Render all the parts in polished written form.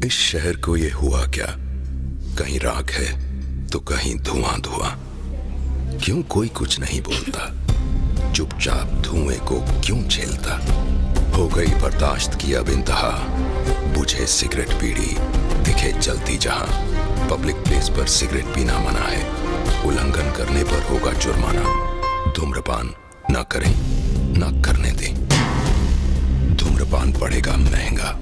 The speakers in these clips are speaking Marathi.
इस शहर को ये हुआ क्या, कहीं राख है तो कहीं धुआं धुआं। क्यों कोई कुछ नहीं बोलता, चुपचाप धुएं को क्यों झेलता। हो गई बर्दाश्त की अब इंतहा, बुझे सिगरेट बीड़ी दिखे जलती जहां। पब्लिक प्लेस पर सिगरेट पीना मना है, उल्लंघन करने पर होगा जुर्माना। धूम्रपान ना करें ना करने दें, धूम्रपान पड़ेगा महंगा।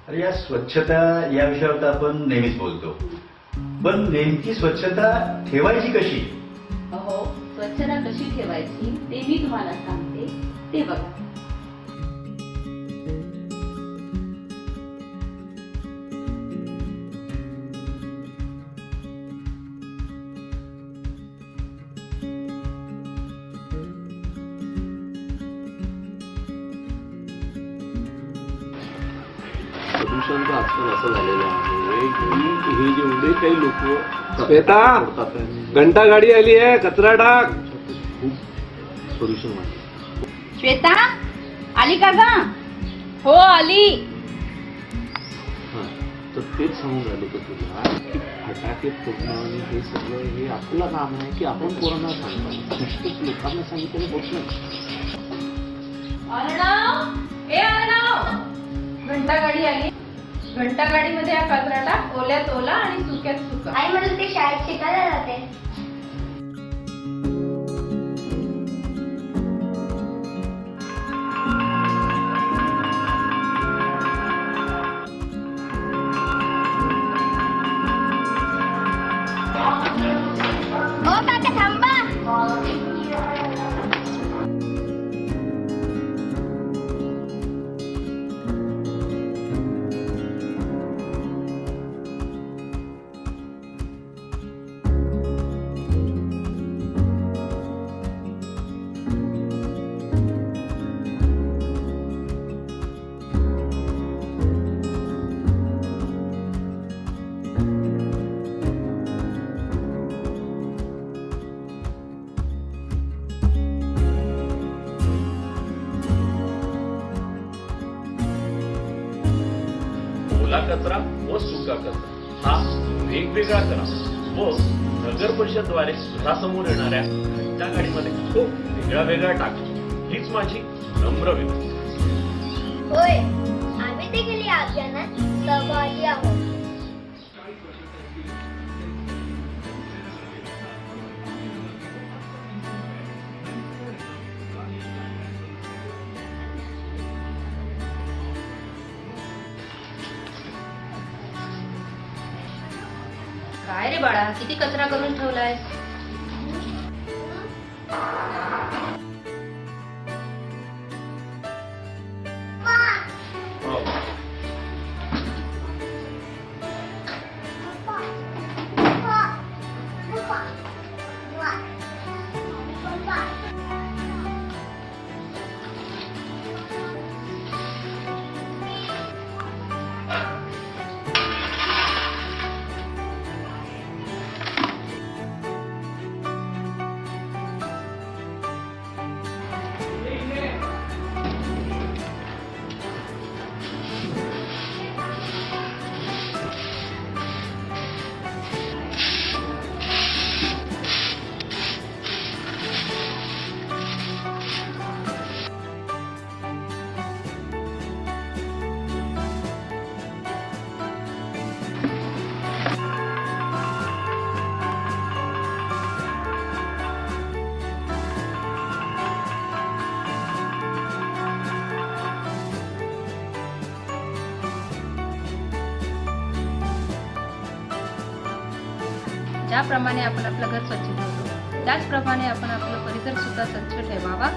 अरे या स्वच्छता या विषयावर तर आपण नेहमीच बोलतो, पण नेमकी स्वच्छता ठेवायची कशी? अहो, स्वच्छता कशी ठेवायची ते मी तुम्हाला सांगते, ते बघा. प्रदूषण तर आजकाल असं झालेलं आहे की हे जेवढे काही लोक श्वेता, घंटा गाडी आली आहे, कचरा टाक. खूप प्रदूषण वाढलं. श्वेता आली का ग? हो आली. हां, तर तेच सांगून राहिलो की तुला की फटाके फोडणं आणि हे सगळं हे आपलं काम आहे की आपण पोरांना सांगतो, नुसतंच लोकांना सांगितलं होत नाही. अर्णव, ए अर्णव, घंटा गाडी आली. घंटा गाडीमध्ये हा कचरा टाक, ओल्यात ओला आणि सुक्यात सुका. आई म्हणून ते शाळेत शिकायला जाते. ओ काका थांबा. ओला कचरा व सुका कचरा हा वेगवेगळा करा व नगर परिषदद्वारे घरासमोर येणाऱ्या घंटा गाडीमध्ये तो वेगळा वेगळा टाका, हीच माझी नम्र विनंती. होय, आम्ही देखील या अभियानात सहभागी आहोत. काय रे बाळा, किती कचरा करून ठेवलाय? ज्याप्रमाणे आपण आपलं घर स्वच्छ ठेवतो त्याचप्रमाणे आपण आपलं परिसर सुद्धा स्वच्छ ठेवावा.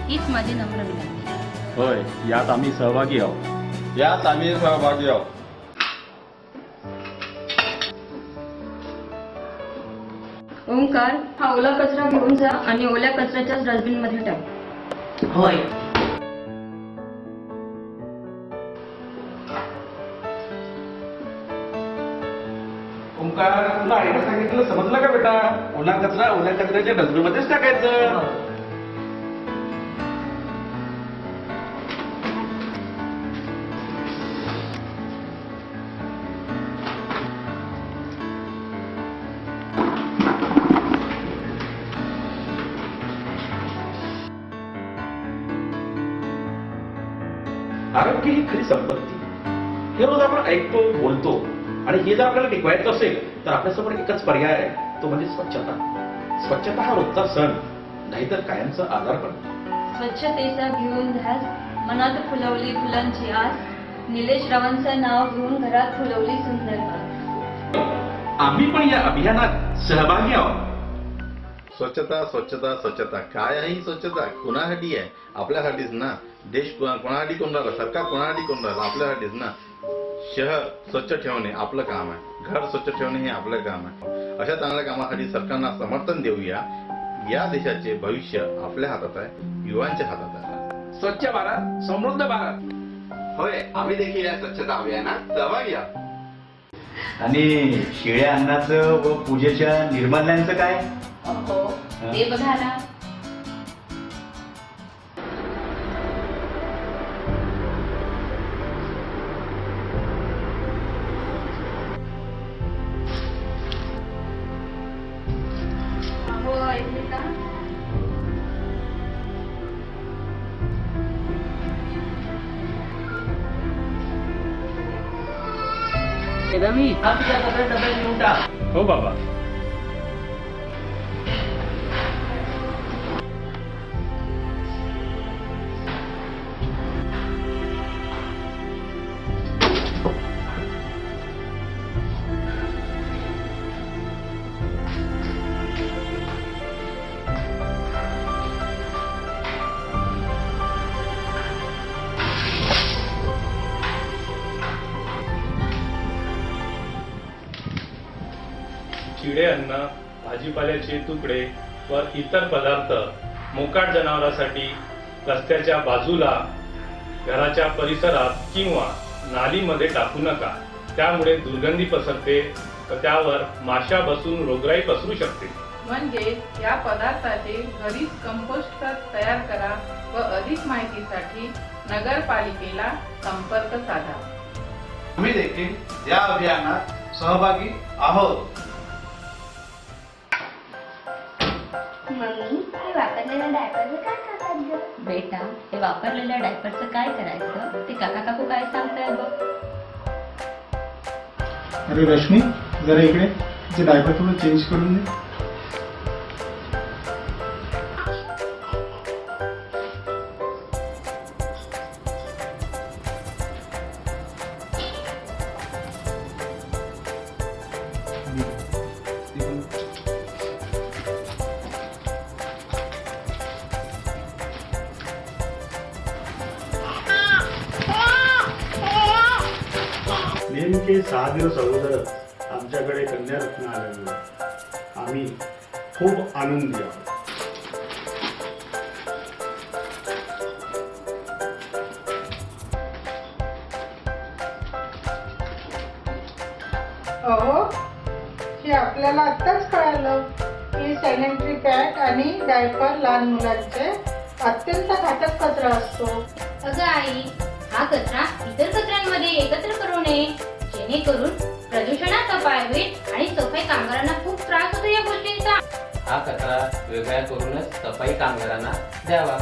हीच माझी नम्र विनंती. होय, यात आम्ही सहभागी आहोत. यात आम्ही सहभागी आहोत. ओंकार, हा ओला कचरा घेऊन जा आणि ओल्या कचऱ्याच्या डस्टबिन मध्ये टाक. होय. ओंकार, तुला आईने सांगितलं समजलं का बेटा? ओला कचरा ओल्या कचऱ्याच्या डस्टबिन मध्येच टाकायचं. आरोग्य ही खरी संपत्ती. हे रोज आपण ऐकतो, बोलतो, आणि हे जर आपल्याला टिकवायचं असेल तर आपल्यासमोर एकच पर्याय आहे, तो म्हणजे स्वच्छता. स्वच्छता हा रोजचा सण, नाहीतर कायमचं आजारपण. स्वच्छतेचा घेऊन ध्यास, मनात फुलवली फुलांची आस, निलेश रावांचं नाव घेऊन घरात फुलवली सुंदर बाग. आम्ही पण या अभियानात सहभागी आहोत. स्वच्छता स्वच्छता स्वच्छता. काय आहे ही स्वच्छता? कुणासाठी आहे? आपल्यासाठीच ना. देश कोणासाठी कोण राहिला? सरकार कोणासाठी कोण राहिला? आपल्यासाठीच ना. शहर स्वच्छ ठेवणे आपलं काम आहे. घर स्वच्छ ठेवणे हे आपलं काम आहे. अशा चांगल्या कामासाठी सरकारला समर्थन देऊया. या देशाचे भविष्य आपल्या हातात आहे, युवांच्या हातात आहे. स्वच्छ भारत, समृद्ध भारत. होय, आम्ही देखील या स्वच्छता अभियानात सहभागी आहोत. आणि शिळ्या अन्नाचं व पूजेच्या निर्माल्यांचं काय? अहो, ते बघा ना. अहो, ऐकले का? रवी, हा तुझ्या सगळ्या डब्यात घेऊन टाक. हो बाबा. चिडे अन्न, भाजीपाल्याचे तुकडे व इतर पदार्थ मोकाट जनावरांसाठी रस्त्याच्या बाजूला, घराच्या परिसरात किंवा नालीमध्ये टाकू नका. त्यामुळे दुर्गंधी पसरते व त्यावर माशा बसून रोगराई पसरू शकते. म्हणजे या पदार्थाचे घरीच कंपोस्ट खत तयार करा व अधिक माहितीसाठी नगरपालिकेला संपर्क साधा. आम्ही देखील या अभियानात सहभागी आहोत. मम्मी, हे वापरलेल्या डायपरचं काय करतात ग? बेटा, हे वापरलेल्या डायपरचं काय करायचं ते काका काकू काय सांगताय बघ. अरे रश्मी, जरा इकडे. तिचे डायपर थोडं चेंज करून दे. नेमके 6 दिवस अगोदरच आमच्याकडे कन्यारत्न आलेलं आहे. आम्ही खूप आनंदी आहोत. अहो, हे आपल्याला आत्ताच कळालं की सॅनिटरी पॅड आणि डायपर लहान मुलांचे अत्यंत घातक कचरा असतो. अगं आई, हा कचरा इतर कचऱ्यांमध्ये एकत्र करू नये, जेणेकरून प्रदूषणाचा उपाय होईल आणि सफाई कामगारांना खूप त्रास होतो या गोष्टींचा. हा कचरा वेगळा करूनच सफाई कामगारांना द्यावा.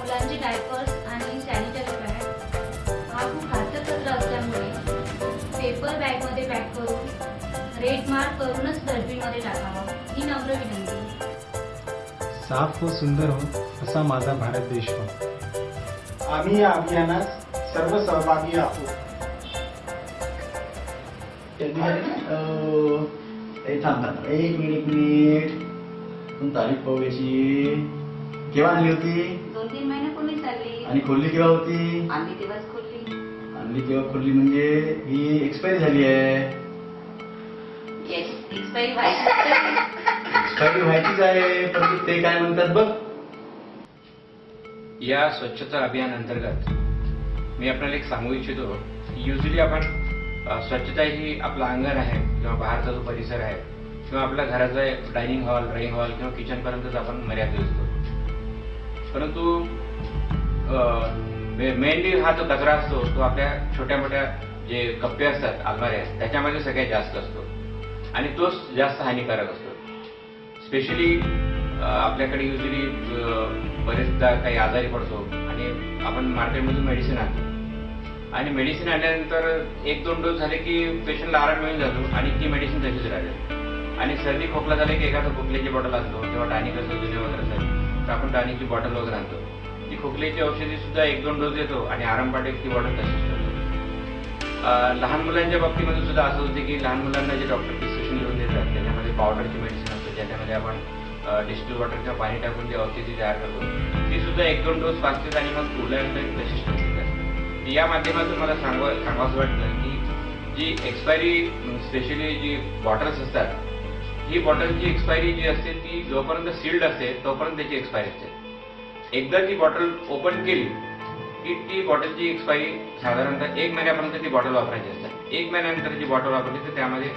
मुलांचे डायपर्स आणि सॅनिटरी पॅड हा खूप घातक कचरा असल्यामुळे पेपर बॅगमध्ये पॅक करून रेड मार्क करूनच डस्टबिनमध्ये टाकावा. ही नम्र विनंती. साफ व सुंदर हो असा माझा भारत देश हो. आम्ही या अभियानात सर्व सहभागी आहोत. थांब एक मिनिट पण तारीख पाहूची केव्हा आणली होती 2-3 महिन्यापूर्वी चालली. आणि खोलली केव्हा होती आम्ही तेव्हाच खोलली. आणली केव्हा खोलली म्हणजे ही एक्सपायरी झाली आहे. एक्सपायरी व्हायची. एक्सपायरी व्हायचीच आहे पण ते काय म्हणतात बघ. या स्वच्छता अभियान अंतर्गत मी आपल्याला एक सांगू इच्छितो. युजली आपण स्वच्छता ही आपलं अंगण आहे किंवा बाहेरचा जो परिसर आहे किंवा आपल्या घराचा डायनिंग हॉल, ड्रॉइंग हॉल किंवा किचनपर्यंतच आपण मर्यादित असतो. परंतु मेनली हा जो कचरा असतो तो आपल्या छोट्या मोठ्या जे कप्पे असतात, अलमाऱ्या त्याच्यामध्ये सगळ्यात जास्त असतो आणि तोच जास्त हानिकारक असतो. स्पेशली आपल्याकडे युजली बरेचदा काही आजारी पडतो आणि आपण मार्केटमधून मेडिसिन आणतो आणि मेडिसिन आणल्यानंतर 1-2 डोस झाले की पेशंटला आराम मिळून जातो आणि ती मेडिसिन तशीच राहते. आणि सर्दी खोकला झाले की एखादं खोकल्याची बॉटल आणतो किंवा टॉनिक असं जुने वगैरे असेल तर आपण टॉनिकची बॉटल वगैरे आणतो. ती खोकल्याची औषधी सुद्धा 1-2 डोस देतो आणि आराम पाठवून ती बॉटल तशीच ठेवतो. लहान मुलांच्या बाबतीमध्ये सुद्धा असं होते की लहान मुलांना जे डॉक्टर प्रिस्क्रिप्शन लिहून देतात त्याच्यामध्ये पावडरची मेडिसिन असते ज्याच्यामध्ये आपण डिस्टिल वॉटर किंवा पाणी टाकून ती औषधी तयार करतो. ती सुद्धा 1-2 डोस पाजतात आणि मग पुढल्यानंतर तशीच ठेवतात. या माध्यमातून मला सांगावंसं वाटतं की जी एक्सपायरी स्पेशली जी बॉटल्स असतात ही बॉटलची एक्सपायरी जी असते ती जोपर्यंत सील्ड असते तोपर्यंत त्याची एक्सपायरी असते. एकदा ती बॉटल ओपन केली की ती बॉटलची एक्सपायरी साधारणतः 1 महिन्यापर्यंत ती बॉटल वापरायची असते. 1 महिन्यानंतर जी बॉटल वापरली तर त्यामध्ये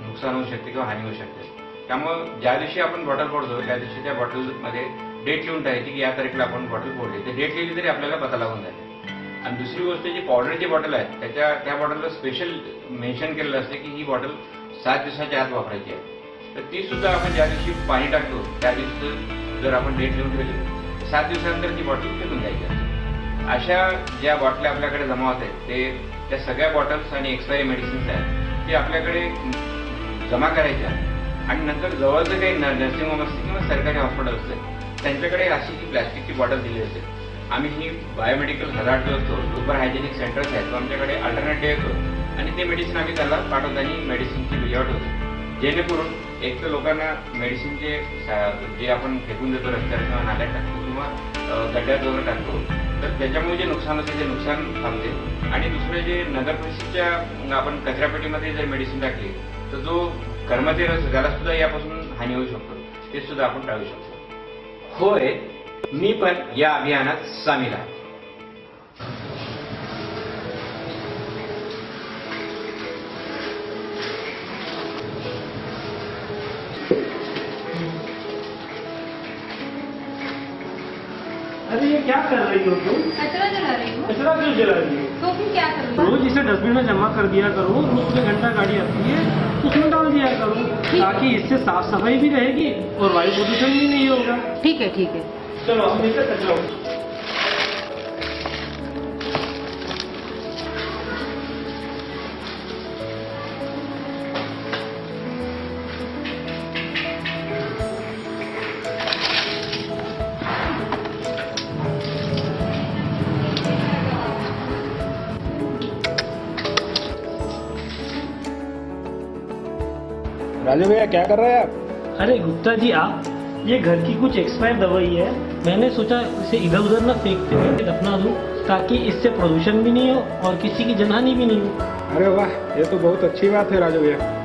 नुकसान होऊ शकते किंवा हानी होऊ शकते. त्यामुळं ज्या दिवशी आपण बॉटल फोडतो त्या दिवशी त्या बॉटलमध्ये डेट लिहून टाकायची की या तारखेला आपण बॉटल फोडली. ते डेट लिहिली तरी आपल्याला पता लागून जाते. आणि दुसरी गोष्ट जी पावडरची बॉटल आहे त्या बॉटलला स्पेशल मेन्शन केलेलं असते की ही बॉटल 7 दिवसाच्या आत वापरायची आहे. तर ती सुद्धा आपण ज्या दिवशी पाणी टाकतो त्या दिवशी जर आपण डेट लिहून ठेवली 7 दिवसानंतर ती बॉटल फेकून द्यायची असते. अशा ज्या बॉटल्या आपल्याकडे जमा होत आहेत ते त्या सगळ्या बॉटल्स आणि एक्सपायरी मेडिसिन्स आहेत ते आपल्याकडे जमा करायच्या आणि नंतर जवळचं काही नर्सिंग होम असते किंवा सरकारी हॉस्पिटल असते त्यांच्याकडे अशी ही प्लॅस्टिकची बॉटल दिली असते. आम्ही ही बायोमेडिकल हजार्ड जो असतो सुपर हायजेनिक सेंटर्स आहेत तो आमच्याकडे अल्टरनेटिव्ह येतो आणि ते मेडिसिन आम्ही त्याला पाठवतो आणि मेडिसिनची विल्हेवाट होतो जेणेकरून एक तर लोकांना मेडिसिनचे जे आपण फेकून देतो रस्त्यावर किंवा नाल्यात टाकतो किंवा गड्ड्यात वगैरे टाकतो तर त्याच्यामुळे जे नुकसान होते ते नुकसान थांबते. आणि दुसरं जे नगर परिषदेच्या आपण कचरापेटीमध्ये जर मेडिसिन टाकली तर जो कर्मचारी असतो त्याला सुद्धा यापासून हानी होऊ शकतो ते सुद्धा आपण टाळू शकतो. होय, मी पण या अभियानात सामील आहे. अरे ये क्या कर रही हो तुम? कचरा जला रही हूँ. कचरा क्यों जला रही हो? तो फिर क्या करूँ? रोज इसे डस्टबिन में जमा कर दिया करो. रोज में घंटा गाड़ी आती है उसमें डाल दिया करो ताकि इससे साफ सफाई भी रहेगी और वायु प्रदूषण भी नहीं होगा. ठीक है ठीक है. चलो हम इसे कचरा राजू भैया क्या कर रहे हैं आप? अरे गुप्ता जी आप, ये घर की कुछ एक्सपायर दवाई है. मैंने सोचा इसे इधर उधर न फेंकते हुए दफना दूं ताकि इससे प्रदूषण भी नहीं हो और किसी की जनहानि भी नहीं हो. अरे वाह, ये तो बहुत अच्छी बात है राजू भैया.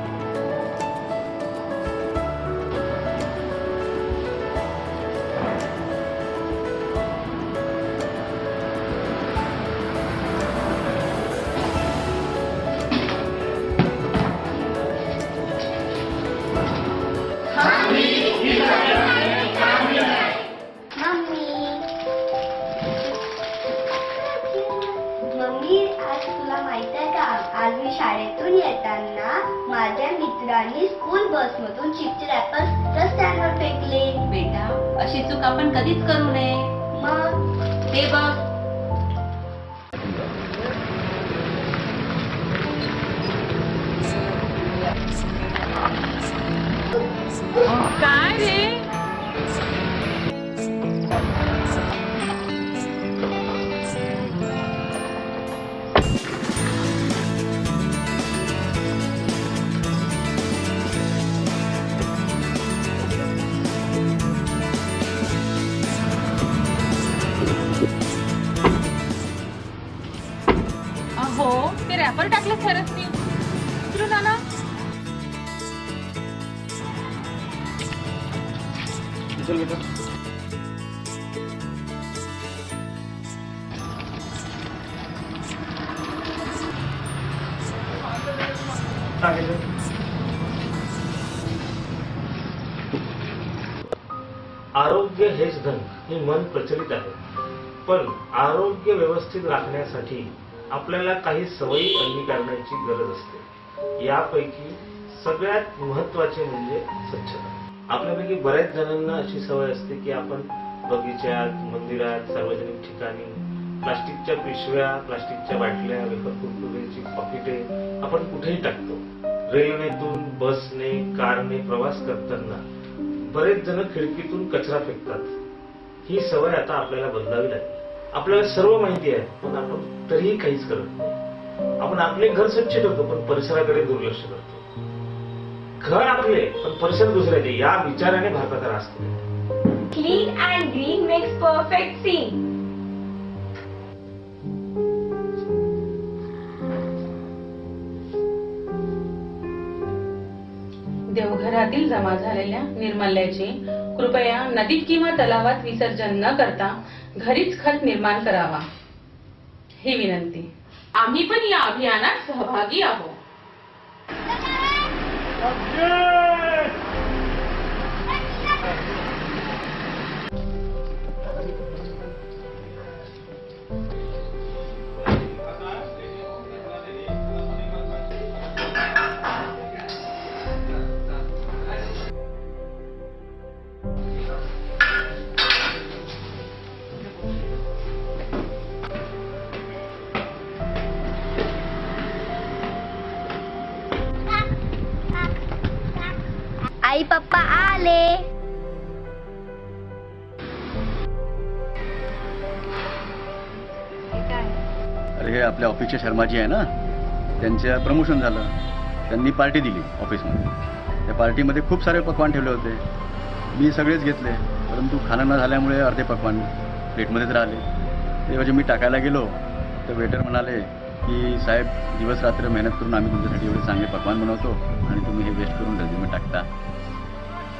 मम्मी, आज तुला माहित आहे का, आज मी शाळेतून येताना माझ्या मित्रांनी स्कूल बसमधून चिप्स रॅपर्स रस्त्यावर फेकले. बेटा, अशी चूक आपण कधीच करू नये. मग ते बघ. काय रे? अहो ते रॅपर टाकलं खरंच नाही. उचलून आणा. चल बेटा. आरोग्य हेच धन हे मन प्रचलित आहे, पण आरोग्य व्यवस्थित राखण्यासाठी आपल्याला काही सवयी अंगीकारण्याची गरज असते. यापैकी सगळ्यात महत्वाचे म्हणजे स्वच्छता. आपल्यापैकी बऱ्याच जणांना अशी सवय असते की आपण बगीच्यात, मंदिरात, सार्वजनिक ठिकाणी प्लास्टिकच्या पिशव्या, प्लास्टिकच्या बाटल्या, वेफर कुरकुरेची पाकिटे आपण कुठेही टाकतो. रेल्वेतून, बसने, कारने प्रवास करताना बरेच जण खिडकीतून कचरा फेकतात. ही सवय आता आपल्याला बदलावी लागेल. आपल्याला सर्व माहिती आहे, पण आपण तरीही काहीच करत नाही. आपण आपले घर स्वच्छ ठेवतो, पण परिसराकडे दुर्लक्ष करतो. घर आपले पण परिसर दुसऱ्याचे या विचाराने भारताचा रास केला. Clean and green makes perfect scene. देवघरातील जमा झालेल्या निर्माल्याचे कृपया नदीत किंवा तलावात विसर्जन न करता घरीच खत निर्माण करावा, ही विनंती. आम्ही पण या अभियानात सहभागी आहोत. आई पप्पा आले. अरे हे आपल्या ऑफिसच्या शर्माजी आहे ना, त्यांचं प्रमोशन झालं. त्यांनी पार्टी दिली ऑफिसमध्ये. त्या पार्टीमध्ये खूप सारे पकवान ठेवले होते. मी सगळेच घेतले, परंतु खाणं न झाल्यामुळे अर्धे पकवान प्लेटमध्येच राहिले. तेव्हा मी टाकायला गेलो तर वेटर म्हणाले की साहेब, दिवस रात्र मेहनत करून आम्ही तुमच्यासाठी एवढे चांगले पकवान बनवतो आणि तुम्ही हे वेस्ट करून डस्टबिनमध्ये टाकता.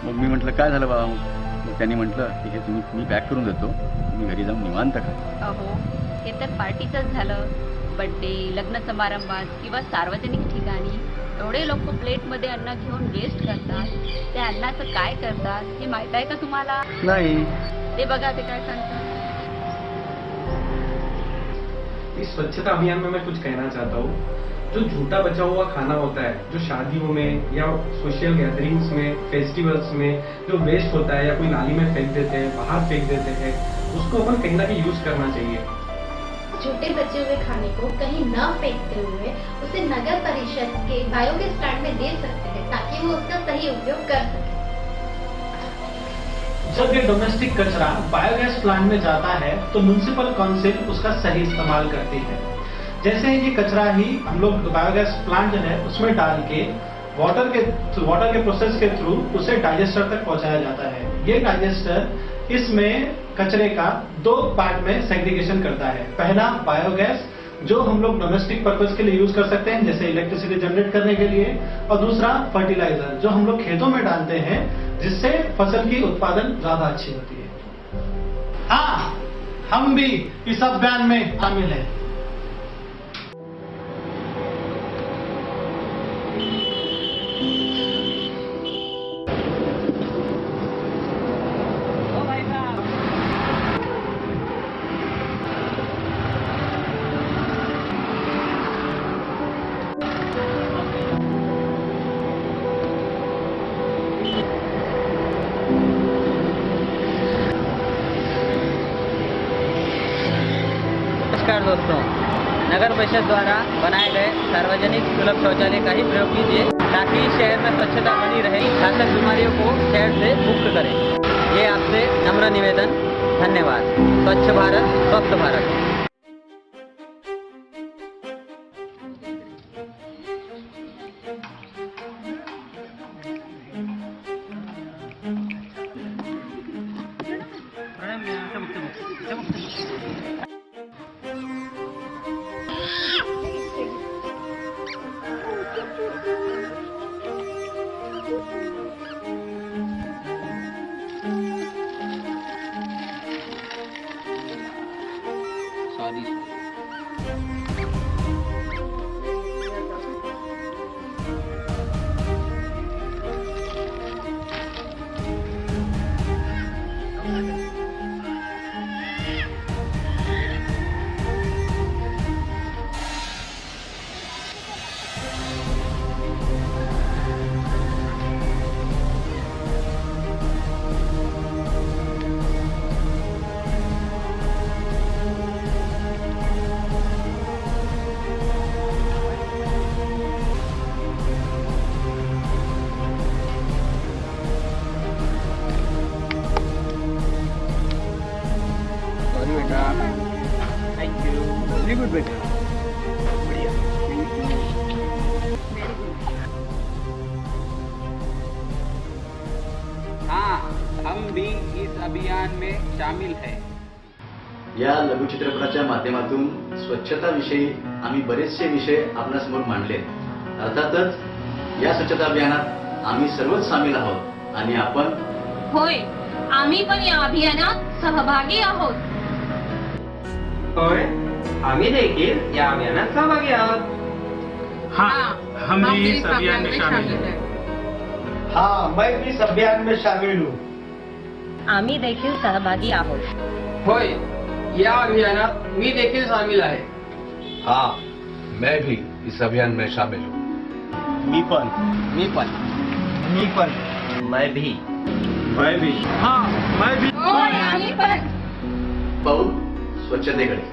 मग मी म्हटलं काय झालं बाबा? मग त्यांनी म्हटलं की हे मी पॅक करून देतो, तुम्ही घरी जाऊन निवांत खा. अहो, हे तर पार्टीचंच झालं. बड्डे, लग्न समारंभात किंवा सार्वजनिक ठिकाणी एवढे लोक प्लेटमध्ये अन्न घेऊन वेस्ट करतात. त्या अन्नाचं काय करतात हे माहित आहे का तुम्हाला? नाही. ते बघा ते काय सांगतात. इस स्वच्छता अभियान में मैं कुछ कहना चाहता हूँ. जो झूठा बचा हुआ खाना होता है, जो शादियों में या सोशल गैदरिंग्स में, फेस्टिवल्स में जो वेस्ट होता है या कोई नाली में फेंक देते हैं, बाहर फेंक देते हैं, उसको अपन कहीं ना कहीं यूज करना चाहिए. छूटे बचे हुए खाने को कहीं न फेंकते हुए उसे नगर परिषद के बायोगैस प्लांट में दे सकते हैं, ताकि वो उसका सही उपयोग कर सके. जब ये डोमेस्टिक कचरा बायोगैस प्लांट में जाता है तो म्युनिसिपल काउंसिल उसका सही इस्तेमाल करती है. जैसे ये कचरा ही हम लोग बायोगैस प्लांट जो है उसमें डाल के वाटर के प्रोसेस के थ्रू उसे डाइजेस्टर तक पहुंचाया जाता है. ये डाइजेस्टर इसमें कचरे का 2 पार्ट में सेग्रीगेशन करता है. पहला बायोगैस जो हम लोग डोमेस्टिक पर्पस के लिए यूज कर सकते हैं, जैसे इलेक्ट्रिसिटी जनरेट करने के लिए, और दूसरा फर्टिलाइजर जो हम लोग खेतों में डालते हैं, जिससे फसल की उत्पादन ज्यादा अच्छी होती है. हाँ, हम भी इस अभियान में शामिल हैं. नमस्कार दोस्तों, नगर परिषद द्वारा बनाए गए सार्वजनिक सुलभ शौचालय का ही प्रयोग कीजिए. ताकि शहर में स्वच्छता बनी रहे, घातक बीमारियों को शहर से मुक्त करें। ये आपसे नम्र निवेदन। धन्यवाद। स्वच्छ भारत स्वस्थ Bharat. Thank you. Very good बेटा। बढ़िया। हाँ, हम भी इस अभियान में शामिल हैं। या लघुचित्रपटाच्या माध्यमातून स्वच्छताविषयी आम्ही बरेचसे विषय आपल्यासमोर मांडले. अर्थातच या स्वच्छता अभियानात आम्ही सर्वच सामील आहोत आणि आपण होय, आम्ही पण या अभियानात सहभागी आहोत. होय, आम्ही देखील या अभियानात सहभागी आहोत. हाँ, हम भी इस अभियान में शामिल हैं। हाँ, मैं भी इस अभियान में शामिल हूँ। आम्ही देखील सहभागी आहोत. होय, या अभियानात मी देखील सामील आहे. हाँ, मैं भी इस अभियान में शामिल हूँ. मी पण. मी पण. मी पण. मैं भी. मैं भी. हाँ, मैं भी. होय, आम्ही पण. पाऊल स्वच्छतेकडे.